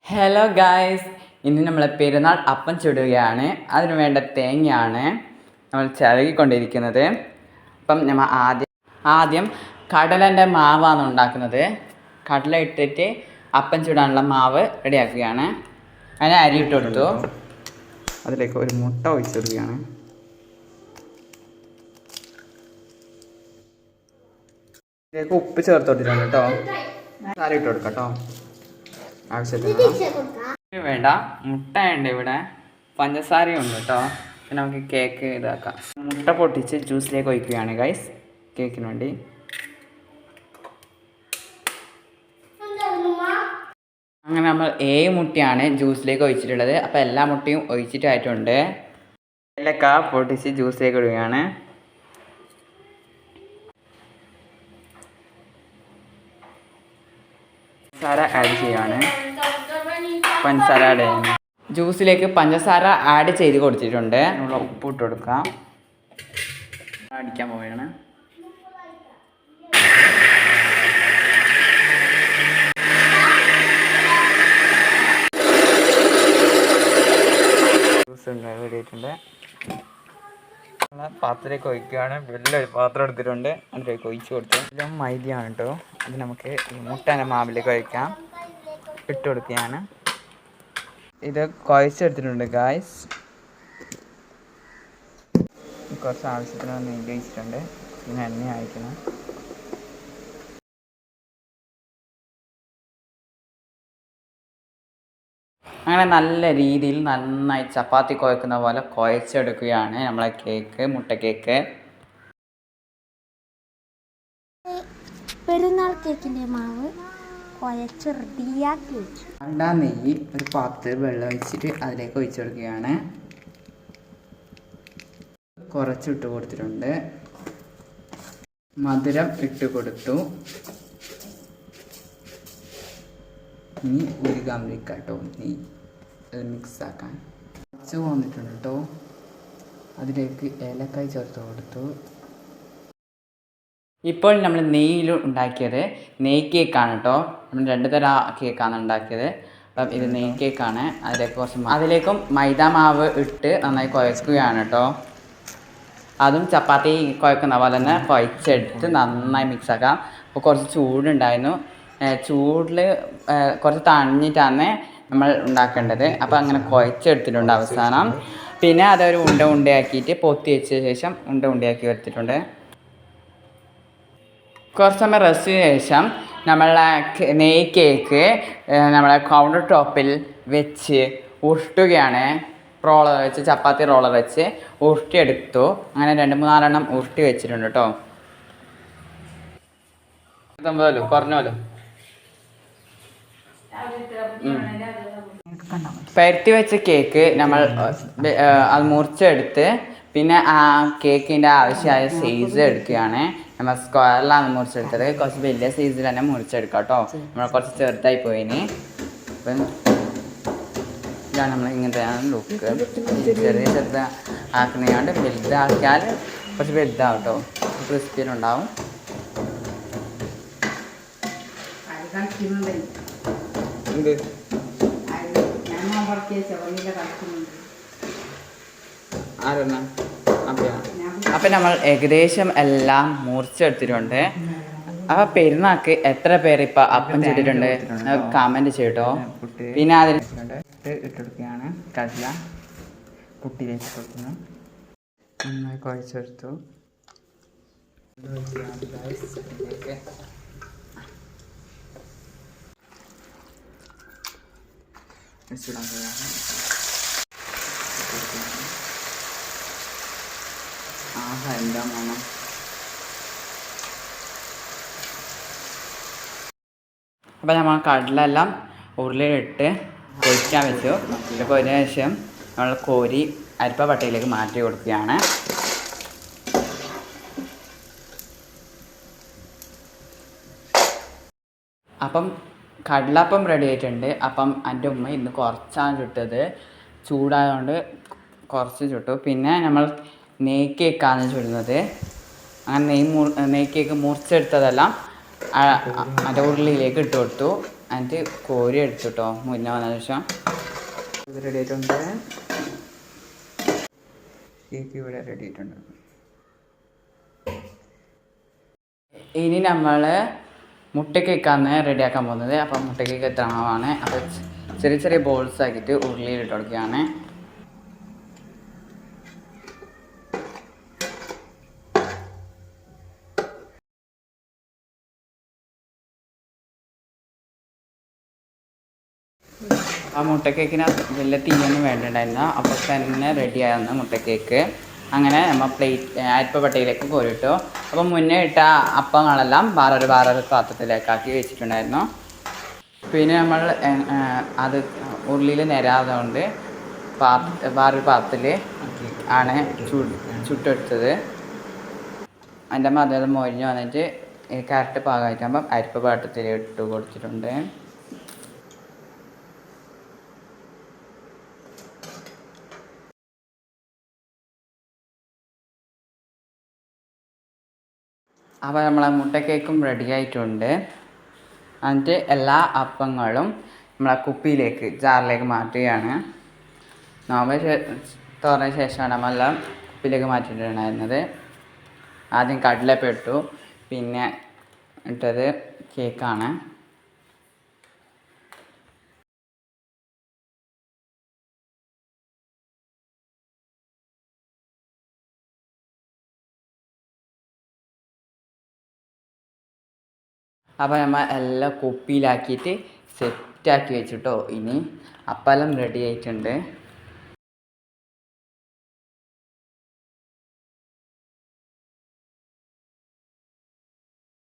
Hello guys, ഇന്ന് നമ്മൾ പെരുന്നാൾ അപ്പം ചുടുകയാണ്. അതിന് വേണ്ട തേങ്ങയാണ് നമ്മൾ ചിരകിക്കൊണ്ടിരിക്കുന്നത്. അപ്പം നമ്മൾ ആദ്യം കടലൻ്റെ മാവാണ് ഉണ്ടാക്കുന്നത്. കടല ഇട്ടിട്ട് അപ്പം ചുടാനുള്ള മാവ് റെഡിയാക്കുകയാണ്. അതിന് അരി ഇട്ട് കൊടുത്തു. അതിലേക്ക് ഒരു മുട്ട ഒഴിച്ചിടുകയാണ്. ഇതിലേക്ക് ഉപ്പ് ചേർത്ത് കൊടുത്തിട്ടുണ്ട് കേട്ടോ. സാരി ഇട്ട് കൊടുക്കാം കേട്ടോ. ആവശ്യത്തിന് വേണ്ട മുട്ട ഉണ്ട്, ഇവിടെ പഞ്ചസാരയും ഉണ്ട് കേട്ടോ. പിന്നെ നമുക്ക് കേക്ക് ഇതാക്കാം. മുട്ട പൊട്ടിച്ച് ജ്യൂസിലേക്ക് ഒഴിക്കുകയാണ് ഗൈസ്, കേക്കിന് വേണ്ടി. അങ്ങനെ നമ്മൾ 7 മുട്ടയാണ് ജ്യൂസിലേക്ക് ഒഴിച്ചിട്ടുള്ളത്. അപ്പോൾ എല്ലാ മുട്ടയും ഒഴിച്ചിട്ടായിട്ടുണ്ട്. ഏലക്ക പൊട്ടിച്ച് ജ്യൂസിലേക്ക് ഇടുകയാണ്. പഞ്ചസാര ആഡ് ചെയ്യാണ്. പഞ്ചസാര ആഡ് ചെയ്യുന്നു. ജ്യൂസിലേക്ക് പഞ്ചസാര ആഡ് ചെയ്ത് കൊടുത്തിട്ടുണ്ട്. നമ്മൾ ഉപ്പ് ഇട്ട് കൊടുക്കാം. അടിക്കാൻ പോവുകയാണ്. ജ്യൂസ് റെഡിയായിട്ടുണ്ട്. പാത്രത്തിലേക്ക് ഒഴിക്കുകയാണ്. വലിയൊരു പാത്രം എടുത്തിട്ടുണ്ട്, അതിലേക്ക് ഒഴിച്ച് കൊടുത്തു. എല്ലാം മൈദയാണ് കേട്ടോ. അത് നമുക്ക് ഈ മുട്ടേൻ്റെ മാവിലേക്ക് ഒഴിക്കാം. ഇട്ട് കൊടുക്കുകയാണ്. ഇത് കുഴച്ചെടുത്തിട്ടുണ്ട് ഗായ്സ്. കുറച്ച് ആവശ്യത്തിന് നെയ്യ് ഒഴിച്ചിട്ടുണ്ട്. പിന്നെ എണ്ണ അയക്കണം. അങ്ങനെ നല്ല രീതിയിൽ നന്നായി ചപ്പാത്തി കുഴക്കുന്ന പോലെ കുഴച്ചെടുക്കുകയാണ് നമ്മളെ കേക്ക്, മുട്ട കേക്ക്. പെരുന്നാൾ കേക്കിൻ്റെ മാവ് കുഴച്ച് റെഡിയാക്കി വെച്ചു. രണ്ടാം നെയ്യ് ഒരു പാത്രത്തിൽ വെള്ളം ഒഴിച്ചിട്ട് അതിലേക്ക് ഒഴിച്ചു കൊടുക്കുകയാണ്. കുറച്ചിട്ട് കൊടുത്തിട്ടുണ്ട്. മധുരം ഇട്ട് കൊടുത്തു. ഇനി ഉരുകാൻ വെക്കാം കേട്ടോ. നെയ്യ് അത് മിക്സാക്കാൻ കുറച്ച് വന്നിട്ടുണ്ട് കേട്ടോ. അതിലേക്ക് ഏലക്കായ് ചേർത്ത് കൊടുത്തു. ഇപ്പോൾ നമ്മൾ നെയ്യിൽ ഉണ്ടാക്കിയത് നെയ് കേക്കാണ് കേട്ടോ. നമ്മൾ 2 തരം കേക്കാണ് ഉണ്ടാക്കിയത്. അപ്പം ഇത് നെയ് കേക്കാണ്. അതിലേക്കും മൈദ മാവ് ഇട്ട് നന്നായി കുഴക്കുകയാണ് കേട്ടോ. അതും ചപ്പാത്തി കുഴക്കുന്ന പോലെ തന്നെ കുഴച്ചെടുത്ത് നന്നായി മിക്സാക്കാം. അപ്പോൾ കുറച്ച് ചൂടുണ്ടായിരുന്നു. ചൂടിൽ കുറച്ച് തണിഞ്ഞിട്ടാണ് നമ്മൾ ഉണ്ടാക്കേണ്ടത്. അപ്പോൾ അങ്ങനെ കുഴച്ചെടുത്തിട്ടുണ്ട് അവസാനം. പിന്നെ അതൊരു ഉണ്ടയാക്കിയിട്ട് പൊത്തി വെച്ച ശേഷം ഉണ്ടയാക്കി എടുത്തിട്ടുണ്ട്. കുറച്ച് സമയം റെസ്റ്റിന് ശേഷം നമ്മളെ നെയ് കേക്ക് നമ്മളെ കൗണ്ടർ ടോപ്പിൽ വെച്ച് ഉരുട്ടുകയാണ്. റോളർ വെച്ച്, ചപ്പാത്തി റോളർ വെച്ച് ഉരുട്ടിയെടുത്തു. അങ്ങനെ 2-3 എണ്ണം ഉരുട്ടി വെച്ചിട്ടുണ്ട് കേട്ടോ. കുറഞ്ഞല്ലോ. പരത്തി വെച്ച കേക്ക് നമ്മൾ അത് മുറിച്ചെടുത്ത് പിന്നെ ആ കേക്കിൻ്റെ ആവശ്യമായ സൈസ് എടുക്കുകയാണ്. നമ്മൾ സ്ക്വയറിലാണ് മുറിച്ചെടുത്തത്. കുറച്ച് വലിയ സൈസിൽ തന്നെ മുറിച്ചെടുക്കാം കേട്ടോ. നമ്മൾ കുറച്ച് ചെറുതായി പോയിന്. അപ്പം ഇതാണ് നമ്മൾ ഇങ്ങനത്തെയാണ് ലുക്ക്. ചെറിയ ചെറുത് ആക്കുന്നതുകൊണ്ട് വലുതാക്കിയാൽ കുറച്ച് വലുതാവും കേട്ടോ. ക്രിസ്പിയിലുണ്ടാവും. അപ്പം നമ്മൾ ഏകദേശം എല്ലാം മുറിച്ചെടുത്തിട്ടുണ്ട്. അപ്പം പെരുന്നാൾക്ക് എത്ര പേര് ഇപ്പം അപ്പം ചെയ്തിട്ടുണ്ട് കമൻറ്റ് ചെയ്യട്ടോ. പിന്നെ അതിൽ ഇട്ടെടുക്കുകയാണ്. കടല കുട്ടിയിലേക്ക് കൊടുക്കുന്നു. നന്നായി കുഴച്ചെടുത്തു. എന്താ വേണം. അപ്പം നമ്മൾ കടലെല്ലാം ഉരുളിയിലിട്ട് പൊരിക്കാൻ വെച്ചു. ഇപ്പോൾ അതിന് ശേഷം നമ്മൾ കോരി അരിപ്പ പട്ടയിലേക്ക് മാറ്റി കൊടുക്കുകയാണ്. അപ്പം കടലപ്പം റെഡി ആയിട്ടുണ്ട്. അപ്പം എൻ്റെ ഉമ്മ ഇന്ന് കുറച്ചാണ് ചുട്ടത്. ചൂടായതുകൊണ്ട് കുറച്ച് ചുട്ടു. പിന്നെ നമ്മൾ നെയ് കേക്കാണ് ചുടുന്നത്. അങ്ങനെ നെയ് കേക്ക് മുറിച്ചെടുത്തതെല്ലാം അതിൻ്റെ ഉരുളിയിലേക്ക് ഇട്ട് കൊടുത്തു. എന്നിട്ട് കോരി എടുത്തു കേട്ടോ മുന്നേ വന്നതിന് ശേഷം. ഇത് റെഡി ആയിട്ടുണ്ട്. കേക്ക് ഇവിടെ റെഡി ആയിട്ടുണ്ട്. ഇനി നമ്മൾ മുട്ട കേക്കാണ് റെഡിയാക്കാൻ പോകുന്നത്. അപ്പം മുട്ട കേക്ക് എത്രമാണ്, അപ്പോൾ ചെറിയ ചെറിയ ബോൾസ് ആക്കിയിട്ട് ഉരുളിയിലിട്ട് കൊടുക്കുകയാണ്. ആ മുട്ടക്കേക്കിന് വലിയ തീയൊന്നും വേണ്ടിണ്ടായിരുന്നു. അപ്പോൾ തന്നെ റെഡിയായിരുന്നു മുട്ടക്കേക്ക്. അങ്ങനെ നമ്മൾ അരിപ്പപ്പട്ടയിലേക്ക് കോരിട്ടു. അപ്പോൾ മുന്നേ ഇട്ട അപ്പങ്ങളെല്ലാം വേറൊരു പാത്രത്തിലേക്കാക്കി വെച്ചിട്ടുണ്ടായിരുന്നു. പിന്നെ നമ്മൾ അത് ഉരുളിയിൽ നിരാതെ കൊണ്ട് വേറൊരു പാത്രത്തിൽ ആണ് ചുട്ടെടുത്തത്. അതിൻ്റെ മധുരം മൊരിഞ്ഞ് വന്നിട്ട് കറക്റ്റ് പാകമായിട്ടാകുമ്പം അരിപ്പ പാത്രത്തിൽ ഇട്ട് കൊടുത്തിട്ടുണ്ട്. അപ്പോൾ നമ്മളെ മുട്ടക്കേക്കും റെഡി ആയിട്ടുണ്ട്. എന്നിട്ട് എല്ലാ അപ്പങ്ങളും നമ്മളെ കുപ്പിയിലേക്ക് ജാറിലേക്ക് മാറ്റുകയാണ്. നോമ്പ് തുറന്ന ശേഷമാണ് നമ്മളെല്ലാം കുപ്പിയിലേക്ക് മാറ്റിയിട്ടുണ്ടായിരുന്നത്. ആദ്യം കടലപ്പം ഇട്ടു, പിന്നെ ഇട്ടത് കേക്കാണ്. അപ്പോൾ നമ്മൾ എല്ലാം കുപ്പിയിലാക്കിയിട്ട് സെറ്റാക്കി വെച്ചിട്ടോ. ഇനി അപ്പെല്ലാം റെഡി ആയിട്ടുണ്ട്.